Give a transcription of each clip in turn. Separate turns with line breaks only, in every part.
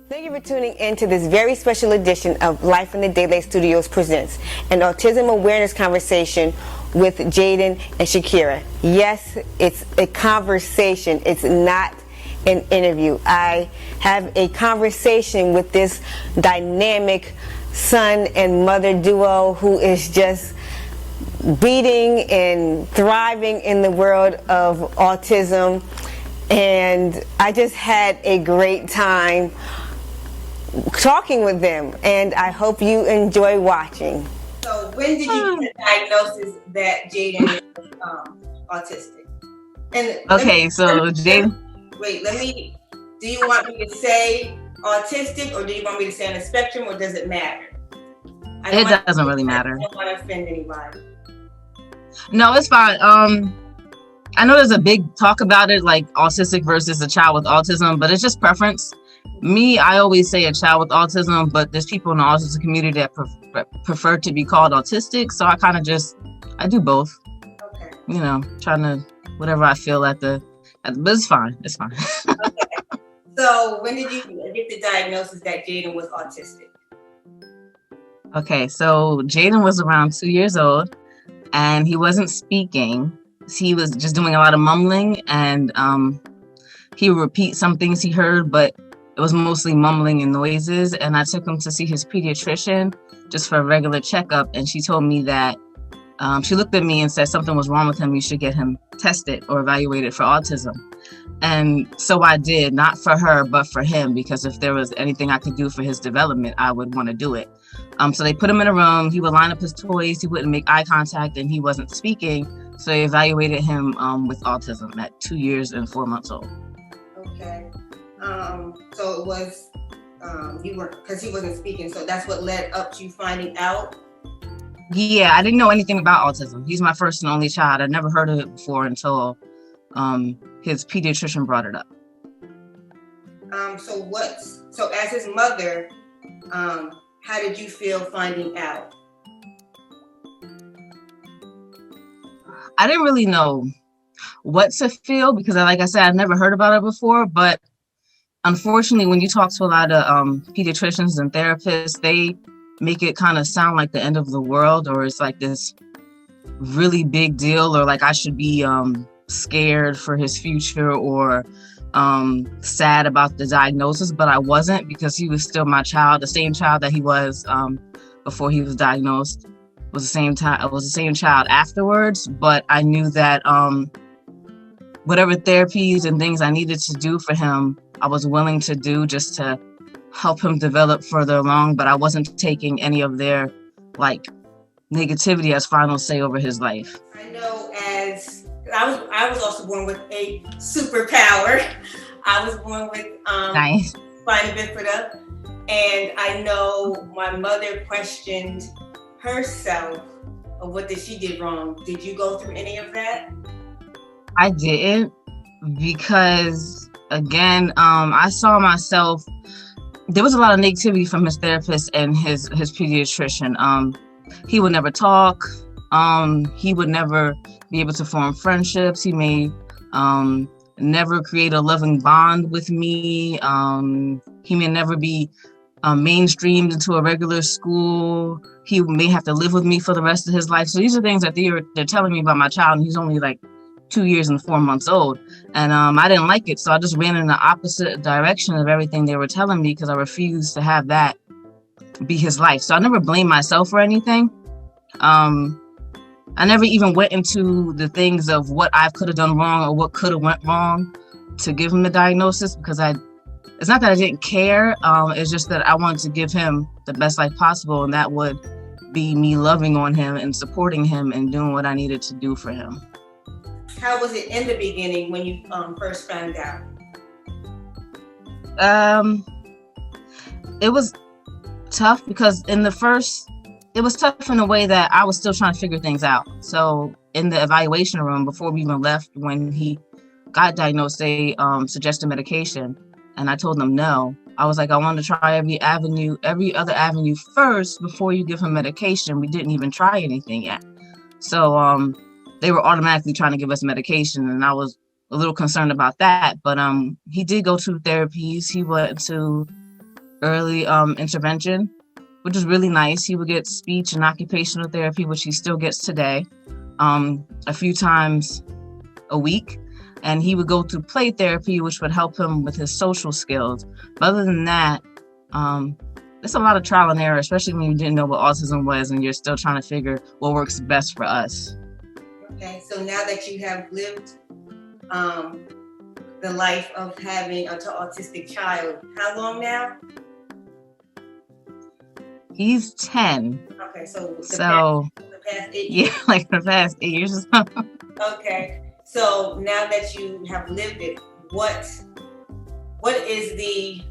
Thank you for tuning in to this very special edition of Life in the Daylight Studios presents an autism awareness conversation with Jaden and Shekira. Yes, it's a conversation. It's not an interview. I have a conversation with this dynamic son and mother duo who is just beating and thriving in the world of autism. And I just had a great time talking with them, and I hope you enjoy watching. So when did you get the diagnosis that Jaden is autistic? And
okay, so Jaden.
Wait, do you want me to say autistic, or do you want me to say on the spectrum, or does it matter?
It doesn't really matter.
I don't want to offend anybody.
No, it's fine. I know there's a big talk about it, like autistic versus a child with autism, but it's just preference. Me, I always say a child with autism, but there's people in the autism community that prefer to be called autistic. So I kind of I do both.
Okay.
You know, trying to, whatever I feel but it's fine. It's fine.
Okay. So when did you get the diagnosis that Jaden was autistic?
Okay, so Jaden was around 2 years old and he wasn't speaking. He was just doing a lot of mumbling, and he would repeat some things he heard, but it was mostly mumbling and noises. And I took him to see his pediatrician just for a regular checkup. And she told me that she looked at me and said something was wrong with him. You should get him tested or evaluated for autism. And so I did, not for her, but for him, because if there was anything I could do for his development, I would want to do it. So they put him in a room. He would line up his toys. He wouldn't make eye contact, and he wasn't speaking. So they evaluated him with autism at 2 years and 4 months old.
Okay. So it was, because he wasn't speaking, so that's what led up to you finding out?
Yeah, I didn't know anything about autism. He's my first and only child. I'd never heard of it before until his pediatrician brought it up.
So as his mother, how did you feel finding out?
I didn't really know what to feel because, like I said, I'd never heard about it before. But unfortunately, when you talk to a lot of pediatricians and therapists, they make it kind of sound like the end of the world, or it's like this really big deal, or like I should be scared for his future or sad about the diagnosis. But I wasn't, because he was still my child, the same child that he was before he was diagnosed. Was the same time. I was the same child afterwards, but I knew that whatever therapies and things I needed to do for him, I was willing to do just to help him develop further along. But I wasn't taking any of their negativity as final say over his life.
I know, as I was also born with a superpower. I was born with
Nice.
spina bifida, and I know my mother questioned herself of what she did wrong. Did you go through any of that?
I didn't, because again, I saw myself. There was a lot of negativity from his therapist and his pediatrician. He would never talk. He would never be able to form friendships. He may never create a loving bond with me. He may never be mainstreamed into a regular school. He may have to live with me for the rest of his life. So these are things that they're telling me about my child, and he's only 2 years and 4 months old. And I didn't like it. So I just ran in the opposite direction of everything they were telling me, because I refused to have that be his life. So I never blamed myself for anything. I never even went into the things of what I could have done wrong or what could have went wrong to give him the diagnosis, because it's not that I didn't care. It's just that I wanted to give him the best life possible, and that would be me loving on him and supporting him and doing what I needed to do for him.
How was it in the beginning when you first found out?
It was tough, because it was tough in a way that I was still trying to figure things out. So in the evaluation room, before we even left, when he got diagnosed, they suggested medication, and I told them no. I was like, I want to try every other avenue first before you give him medication. We didn't even try anything yet. So they were automatically trying to give us medication, and I was a little concerned about that. But he did go to therapies. He went to early intervention, which is really nice. He would get speech and occupational therapy, which he still gets today, a few times a week. And he would go through play therapy, which would help him with his social skills. But other than that, it's a lot of trial and error, especially when you didn't know what autism was and you're still trying to figure what works best for us.
Okay, so now that you have lived the life of having an autistic child, how long now?
He's 10.
Okay, so the past 8
years? Yeah, like the past 8 years or so.
Okay, so now that you have lived it, what is the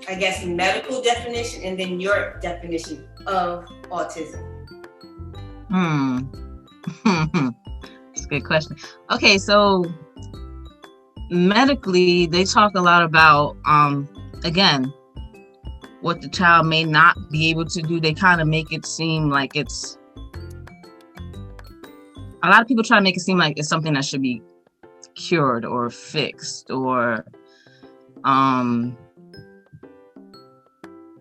I guess medical definition and then your definition of autism?
That's a good question. Okay, so medically, they talk a lot about, again, what the child may not be able to do. They kind of make it seem like it's, a lot of people try to make it seem like it's something that should be cured or fixed or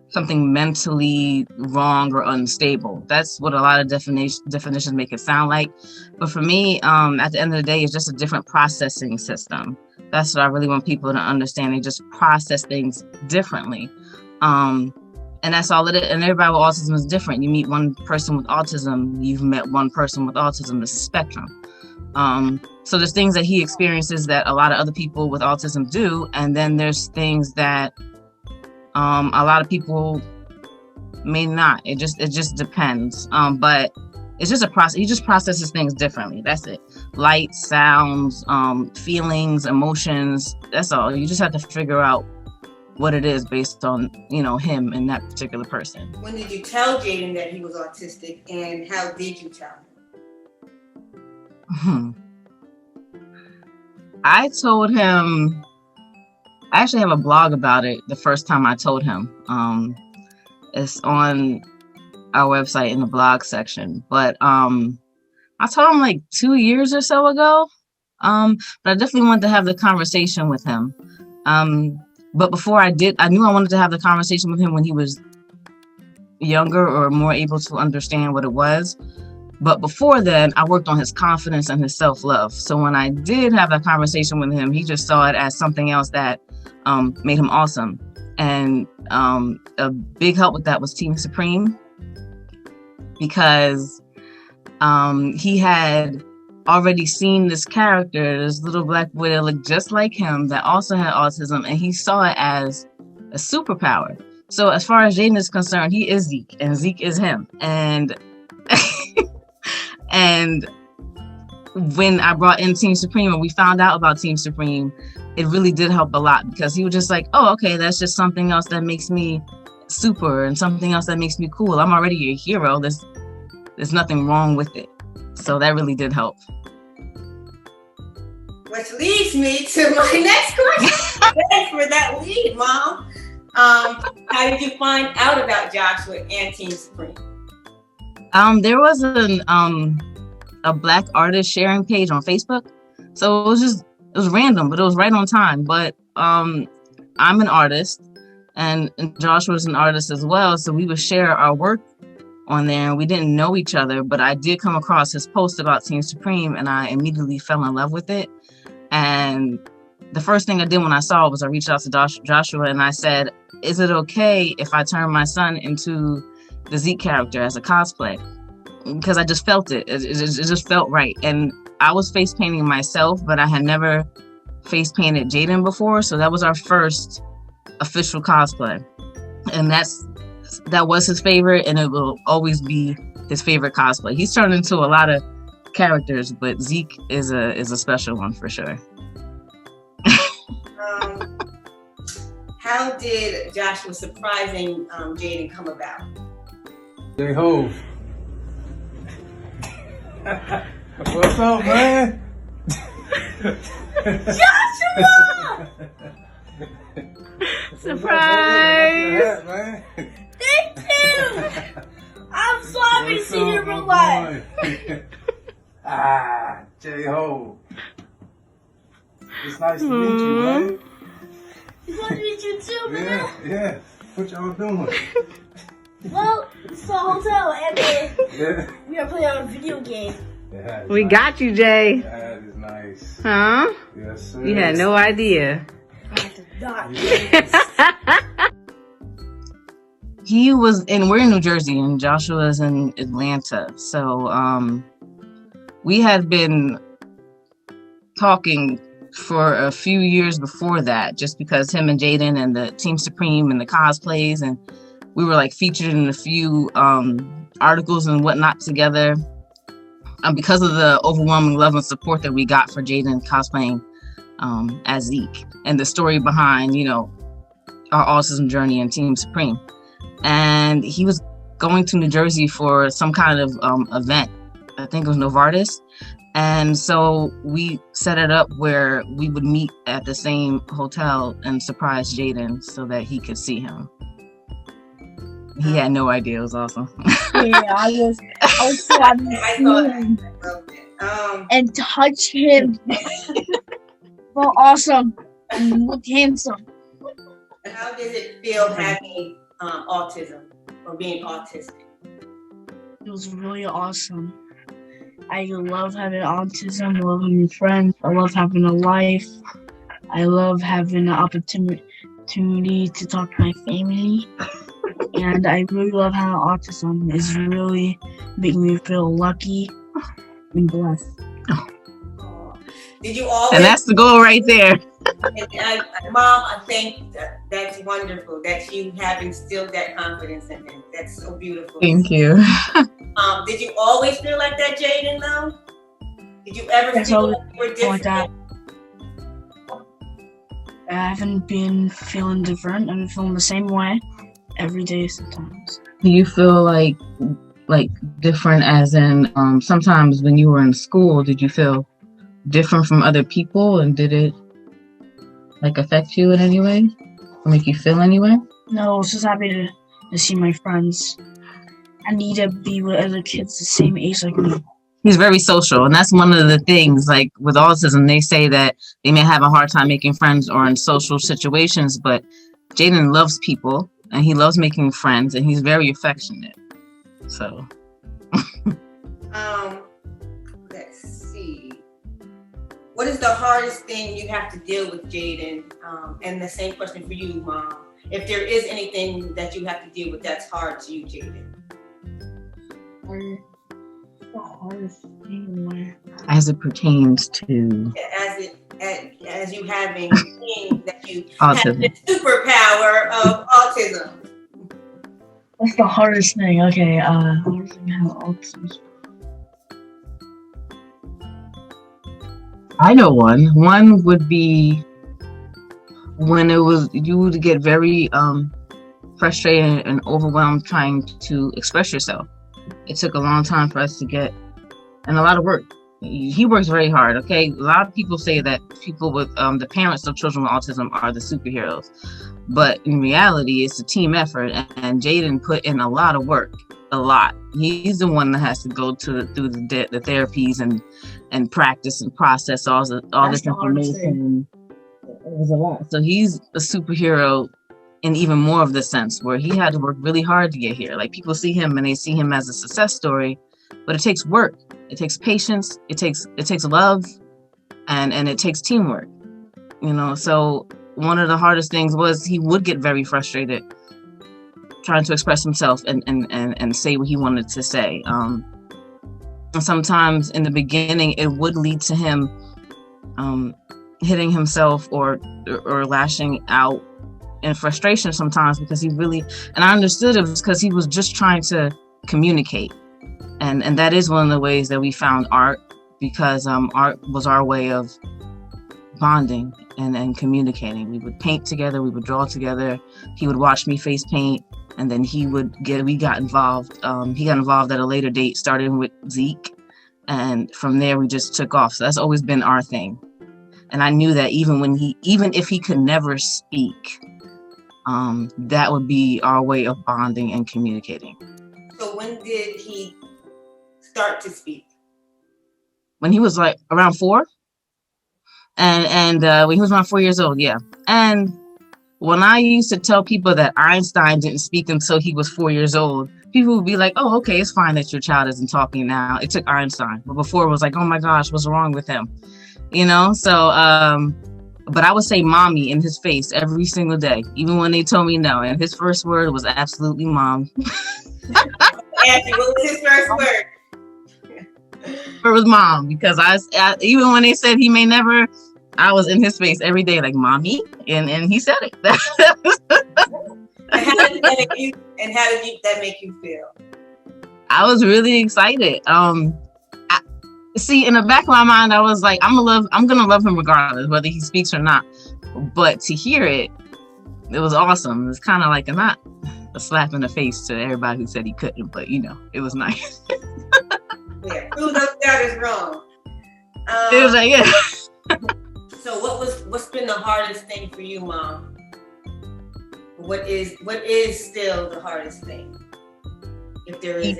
something mentally wrong or unstable. That's what a lot of definitions make it sound like. But for me, at the end of the day, it's just a different processing system. That's what I really want people to understand. They just process things differently. And that's all it is. And everybody with autism is different. You meet one person with autism, you've met one person with autism. It's a spectrum. So there's things that he experiences that a lot of other people with autism do. And then there's things that a lot of people may not. It just depends. But it's just a process. He just processes things differently. That's it. Light, sounds, feelings, emotions. That's all. You just have to figure out what it is based on, him and that particular person.
When did you tell Jaden that he was autistic, and how did you tell him?
I told him. I actually have a blog about it the first time I told him. It's on our website in the blog section. But I told him like 2 years or so ago. But I definitely wanted to have the conversation with him. But before I did, I knew I wanted to have the conversation with him when he was younger or more able to understand what it was. But before then, I worked on his confidence and his self-love. So when I did have that conversation with him, he just saw it as something else that made him awesome. And a big help with that was Team Supreme, because he had already seen this character, this little black boy that looked just like him that also had autism, and he saw it as a superpower. So as far as Jaden is concerned, he is Zeke and Zeke is him. And and when I brought in Team Supreme and we found out about Team Supreme, it really did help a lot, because he was just like, oh, okay, that's just something else that makes me super and something else that makes me cool. I'm already a hero. There's nothing wrong with it. So that really did help.
Which leads me to my next question. Thanks for that lead, Mom. How did you find out about Joshua and Team Supreme?
There was a Black artist sharing page on Facebook. So it was random, but it was right on time. But I'm an artist and Joshua was an artist as well. So we would share our work on there, and we didn't know each other, but I did come across his post about Team Supreme and I immediately fell in love with it. And the first thing I did when I saw it was I reached out to Joshua and I said, is it okay if I turn my son into the Zeke character as a cosplay? Because I just felt it. It just felt right. And I was face painting myself, but I had never face painted Jaden before. So that was our first official cosplay. And that was his favorite, and it will always be his favorite cosplay. He's turned into a lot of characters, but Zeke is a special one for sure.
How did Joshua surprising Jaden come about?
Ho. What's up, man?
Joshua!
Surprise!
Man?
Thank you! I'm so happy to see you in real life.
J-Ho. It's nice to meet you, man.
It's nice to meet you too, man.
Yeah. What y'all doing?
Well, it's the hotel and
Yeah.
we are playing a video game.
That
We
nice.
got you, Jay.
That is nice.
Huh?
Yes, sir.
You had no idea.
I did not.
We're in New Jersey and Joshua's in Atlanta. So we had been talking for a few years before that, just because him and Jaden and the Team Supreme and the cosplays, and we were like featured in a few articles and whatnot together. Because of the overwhelming love and support that we got for Jaden cosplaying as Zeke and the story behind, our autism journey and Team Supreme. And he was going to New Jersey for some kind of event. I think it was Novartis. And so we set it up where we would meet at the same hotel and surprise Jaden so that he could see him. He had no idea. It was awesome.
Yeah, I was so happy to see him and touch him. Well, awesome. And look handsome.
How does it feel having autism or being autistic?
It was really awesome. I love having autism. I love having friends. I love having a life. I love having the opportunity to talk to my family. And I really love having autism. It's really making me feel lucky and blessed.
Did you always?
And that's the goal right there.
Mom, I think that's wonderful that you have instilled that confidence in him. That's so beautiful.
Thank you.
Did you always feel like that, Jaden, though? Did you ever feel like you were different?
Like that. I haven't been feeling different. I've been feeling the same way every day sometimes.
Do you feel like different as in sometimes when you were in school, did you feel different from other people, and did it affect you in any way or make you feel any way?
No, I was just happy to see my friends. I need to be with other kids the same age like me.
He's very social, and that's one of the things, with autism, they say that they may have a hard time making friends or in social situations, but Jaden loves people and he loves making friends and he's very affectionate. So
let's see. What is the hardest thing you have to deal with, Jaden? And the same question for you, Mom. If there is anything that you have to deal with that's hard to you, Jaden.
The hardest thing
as it pertains to
As you having things that you
autism.
have the superpower of autism.
What's the hardest thing? Okay, hardest thing to have autism.
I know one. One would be when you would get very frustrated and overwhelmed trying to express yourself. It took a long time for us to get, and a lot of work. He works very hard, okay? A lot of people say that people with the parents of children with autism are the superheroes. But in reality, it's a team effort, and Jaden put in a lot of work, a lot. He's the one that has to go through the therapies and practice and process all this information. It was a lot. So he's a superhero in even more of the sense where he had to work really hard to get here. People see him and they see him as a success story, but it takes work. It takes patience. It takes love, and it takes teamwork. So one of the hardest things was he would get very frustrated trying to express himself and say what he wanted to say. And sometimes in the beginning, it would lead to him hitting himself or lashing out in frustration sometimes, because he really, and I understood it was because he was just trying to communicate. And that is one of the ways that we found art, because art was our way of bonding and communicating. We would paint together, we would draw together. He would watch me face paint, and then we got involved. He got involved at a later date, starting with Zeke. And from there, we just took off. So that's always been our thing. And I knew that even if he could never speak, that would be our way of bonding and communicating.
So when did he start to speak?
When he was around 4. and when he was around 4 years old, yeah. And when I used to tell people that Einstein didn't speak until he was 4 years old, people would be like, "Oh, okay, it's fine that your child isn't talking now. It took Einstein." But before it was like, "Oh my gosh, what's wrong with him?" You know. So, but I would say "mommy" in his face every single day, even when they told me no. And his first word was absolutely "mom."
Anthony, what was his first word?
It was "mom," because I even when they said he may never, I was in his face every day like "mommy," and he said it.
And how did that make you feel?
I was really excited. See, in the back of my mind, I was like, I'm gonna love him regardless, whether he speaks or not. But to hear it, it was awesome. It was kind of like not a slap in the face to everybody who said he couldn't, but you know, it was nice.
Yeah, prove those doubters wrong.
It was like, yeah.
So what's been the hardest thing for you, Mom? What is still the hardest thing? If there is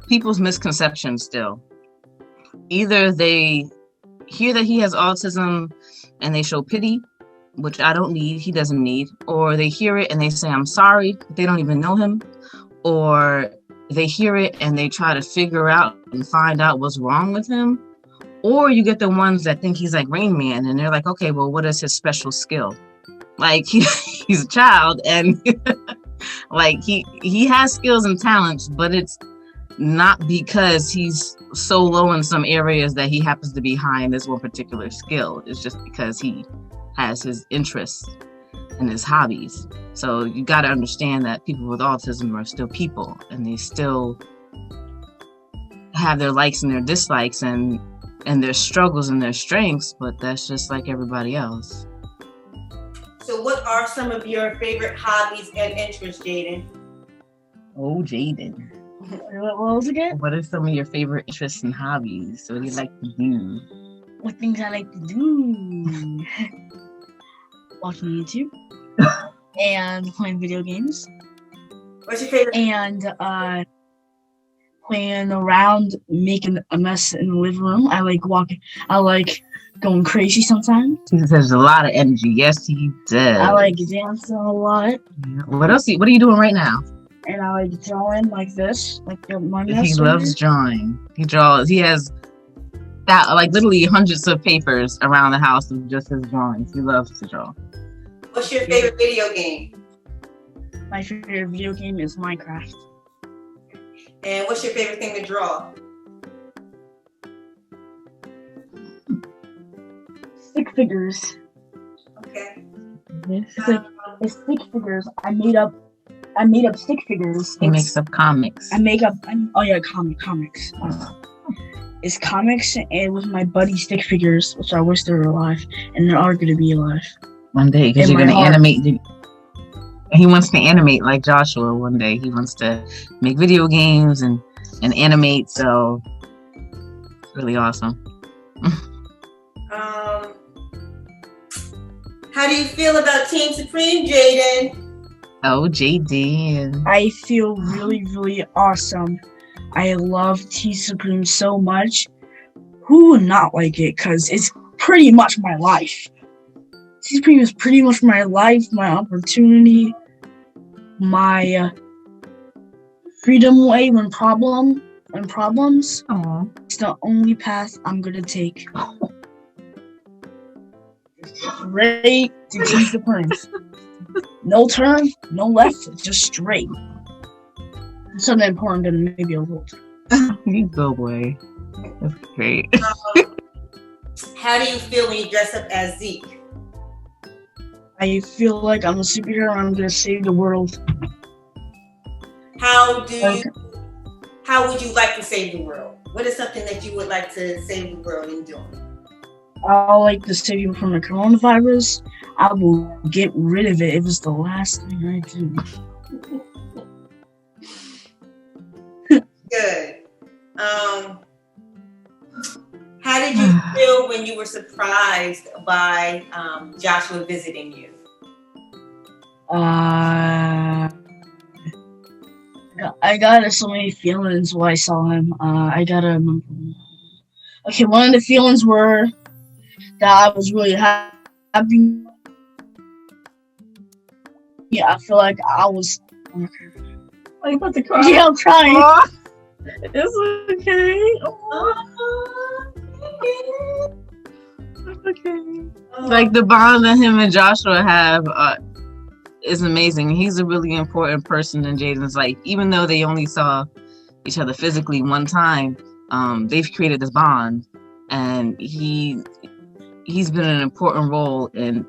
people's misconceptions still. Either they hear that he has autism and they show pity, which I don't need, he doesn't need, or they hear it and they say, "I'm sorry," they don't even know him, or they hear it and they try to figure out and find out what's wrong with him. Or you get the ones that think he's like Rain Man and they're like, "Okay, well, what is his special skill?" Like he's a child and like he has skills and talents, but it's not because he's so low in some areas that he happens to be high in this one particular skill. It's just because he has his interests and his hobbies. So you got to understand that people with autism are still people and they still have their likes and their dislikes and their struggles and their strengths, but that's just like everybody else. So what are some of your favorite hobbies and interests, Jaden?
Oh, Jaden.
What was it again?
What are some of your favorite interests and hobbies? What do you like to do?
What things I like to do? Watching YouTube and playing video games.
What's your favorite?
And playing around, making a mess in the living room. I like walking. I like going crazy sometimes.
There's a lot of energy. Yes, he does.
I like dancing a lot.
Yeah. What else? What are you doing right now?
And I like drawing like this, like my
He loves drawing. He draws. He has like literally hundreds of papers around the house of just his drawings. He loves to draw.
What's your favorite video game?
My favorite video game is Minecraft.
And what's your favorite thing to draw?
Stick figures.
Okay.
It's like it's stick figures. I made up stick figures.
He makes up comics.
Comics. It's comics and with my buddy stick figures, which I wish they were alive, and they are going to be alive.
One day, because you're going to animate. He wants to animate like Joshua one day. He wants to make video games and animate, so it's really awesome.
How do you feel about Team Supreme, Jaden?
Oh, Jaden.
I feel really, really awesome. I love Team Supreme so much. Who would not like it? Because it's pretty much my life. Team Supreme is pretty much my life, my opportunity, my freedom way when problems.
Aww.
It's the only path I'm gonna take. Straight to Team Supreme. No turn, no left, just straight. Something important than maybe a little.
You go away. That's great.
How do you feel when you dress up as Zeke?
I feel like I'm a superhero and I'm gonna save the world.
How would you like to save the world? What is something that you would like to save the world in doing?
I like to save you from the coronavirus. I will get rid of it if it's the last thing I do.
Good. How did you feel when you were surprised by Joshua visiting you?
I got so many feelings when I saw him. I got Okay, one of the feelings were that I was really happy. Yeah, I feel like I was.
Are you about to cry?
Yeah, I'm crying.
Aw, it's okay. It's okay. Like the bond that him and Joshua have is amazing. He's a really important person in Jaden's life. Even though they only saw each other physically one time, they've created this bond, and he's been an important role in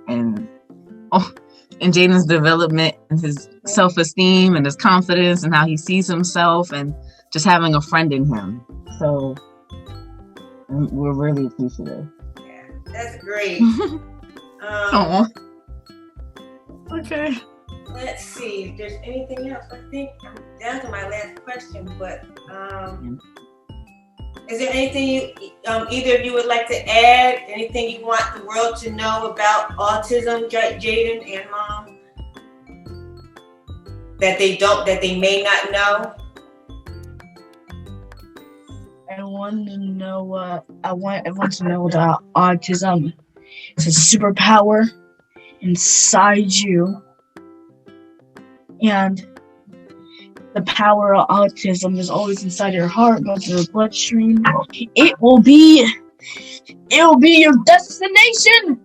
Jaden's development and his self-esteem and his confidence and how he sees himself and just having a friend in him. So we're really appreciative.
Yeah, that's great.
Aw. Okay.
Let's see if there's anything else. I think I'm down to my last question, but is there anything either of you would like to add? Anything you want the world to know about autism, Jaden and Mom, that they may not know?
I want everyone to know that autism is a superpower inside you, and the power of autism is always inside your heart, goes to your bloodstream. It will be your destination.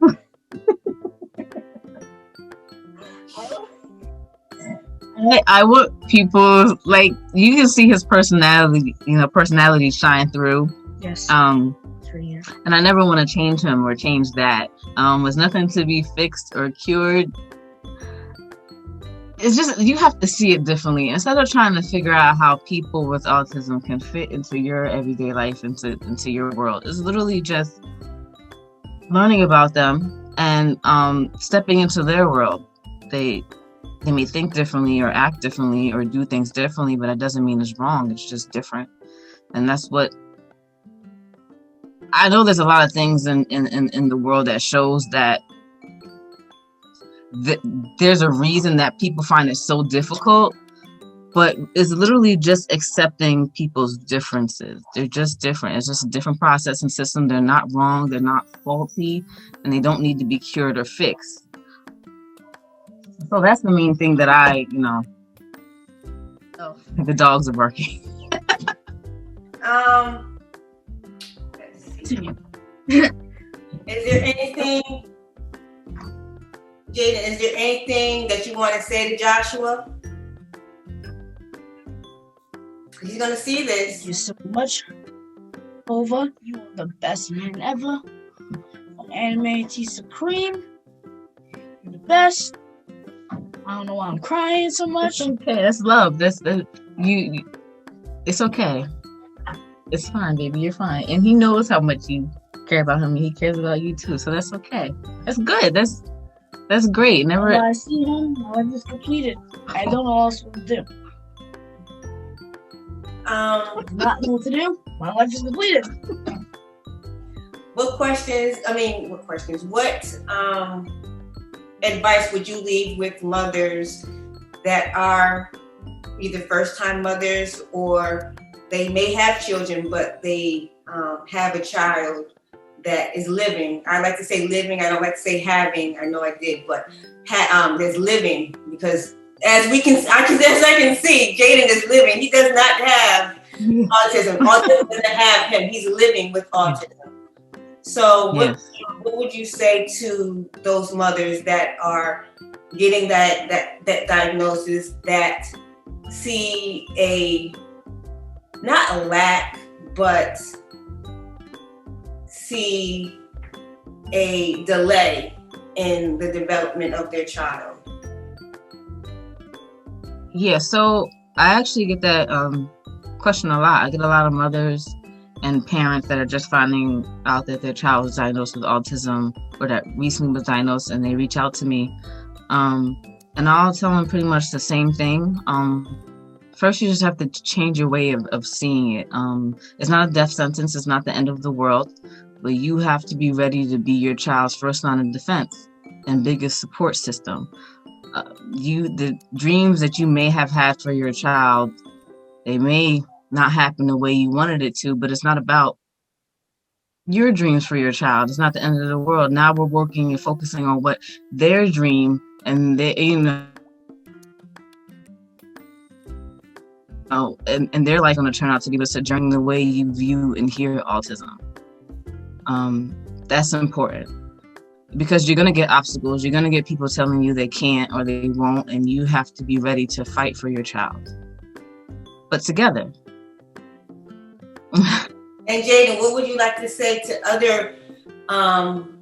I want people, like, you can see his personality shine through.
Yes.
And I never want to change him or change that. There's nothing to be fixed or cured. It's just, you have to see it differently. Instead of trying to figure out how people with autism can fit into your everyday life, into your world, it's literally just learning about them and stepping into their world. They may think differently or act differently or do things differently, but it doesn't mean it's wrong. It's just different. And that's what I know. There's a lot of things in the world that shows that there's a reason that people find it so difficult, but it's literally just accepting people's differences. They're just different. It's just a different processing system. They're not wrong. They're not faulty, and they don't need to be cured or fixed. So that's the main thing that the dogs are barking.
Let's see. Is there anything, Jaden, is there anything that you want to say to Joshua? He's going to see this.
Thank you so much, Ova. You are the best man ever. Anime Tea Supreme. You're the best. I don't know why I'm crying so much.
It's okay. That's love. You. It's okay. It's fine, baby. You're fine. And he knows how much you care about him. And he cares about you too. So that's okay. That's good. That's great. Never.
When I see him, my life is completed. I don't know what else to do. Not know what to do. My life is completed.
What advice would you leave with mothers that are either first-time mothers or they may have children, but they have a child that is living? I like to say living. I don't like to say having. I know I did, but there's living, because as I can see, Jaden is living. He does not have autism. Autism doesn't have him. He's living with autism. So what would you say to those mothers that are getting that diagnosis, that see not a lack, but see a delay in the development of their child?
Yeah, so I actually get that question a lot. I get a lot of mothers and parents that are just finding out that their child was diagnosed with autism, or that recently was diagnosed, and they reach out to me. And I'll tell them pretty much the same thing. First, you just have to change your way of seeing it. It's not a death sentence. It's not the end of the world. But you have to be ready to be your child's first line of defense and biggest support system. The dreams that you may have had for your child, they may not happen the way you wanted it to, but it's not about your dreams for your child. It's not the end of the world. Now we're working and focusing on what their dream and they, and their life going to turn out to be, but to journey the way you view and hear autism. That's important because you're going to get obstacles. You're going to get people telling you they can't or they won't, and you have to be ready to fight for your child, but together.
And Jayden, what would you like to say to other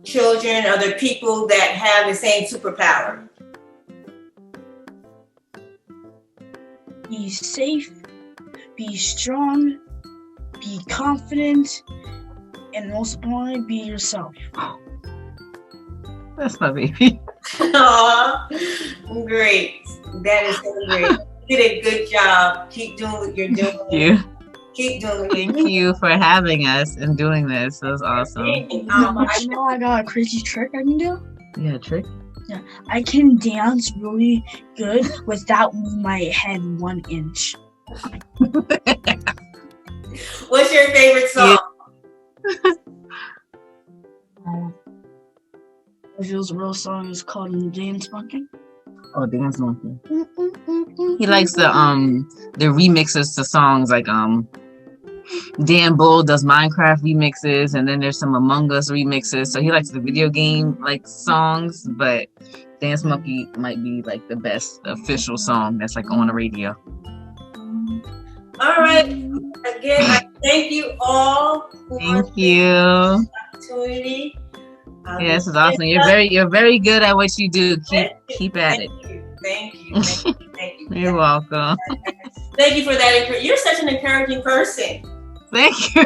children, other people that have the same superpower?
Be safe, be strong, be confident, and most importantly, be yourself.
That's my baby.
Aw, great. That is so great. You did a good job. Keep doing what you're doing.
Thank you.
Keep doing what you're
Thank you for having us and doing this. It was awesome.
doing.
You know I got a crazy trick I can do?
Yeah, trick.
I can dance really good without moving my head 1 inch.
What's your favorite song?
Israel's real song is called Dance Monkey.
Oh, dance monkey. He likes the remixes to songs like Dan Bull does Minecraft remixes, and then there's some Among Us remixes. So he likes the video game like songs, but Dance Monkey might be like the best official song that's like on the radio.
All right. Again, I thank you all for
Thank you.
the opportunity.
Yeah, this is awesome. You're very good at what you do. Keep at it.
Thank you. Thank you.
You're welcome.
Thank you for that. You're such an encouraging person.
Thank you.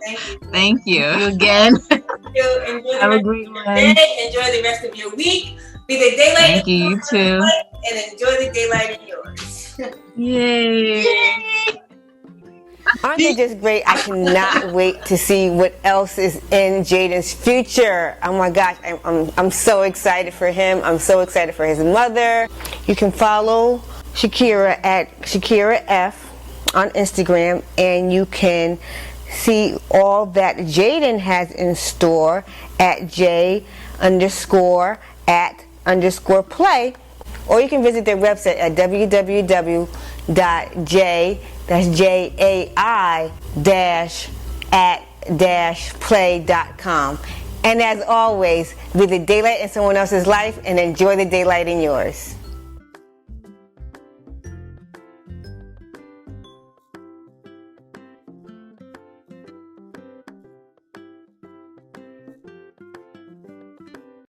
Thank you.
Thank you again.
Enjoy
Have a
the
great
rest of your
one.
day. Enjoy the rest of your week. Be the daylight.
Thank you. You too.
And enjoy the daylight in yours.
Yay.
Aren't they just great? I cannot wait to see what else is in Jayden's future. Oh my gosh, I'm so excited for him. I'm so excited for his mother. You can follow Shekira at Shekira F on Instagram, and you can see all that Jaden has in store at J_at_play, or you can visit their website at www.jai-at-play.com. And as always, be the daylight in someone else's life and enjoy the daylight in yours.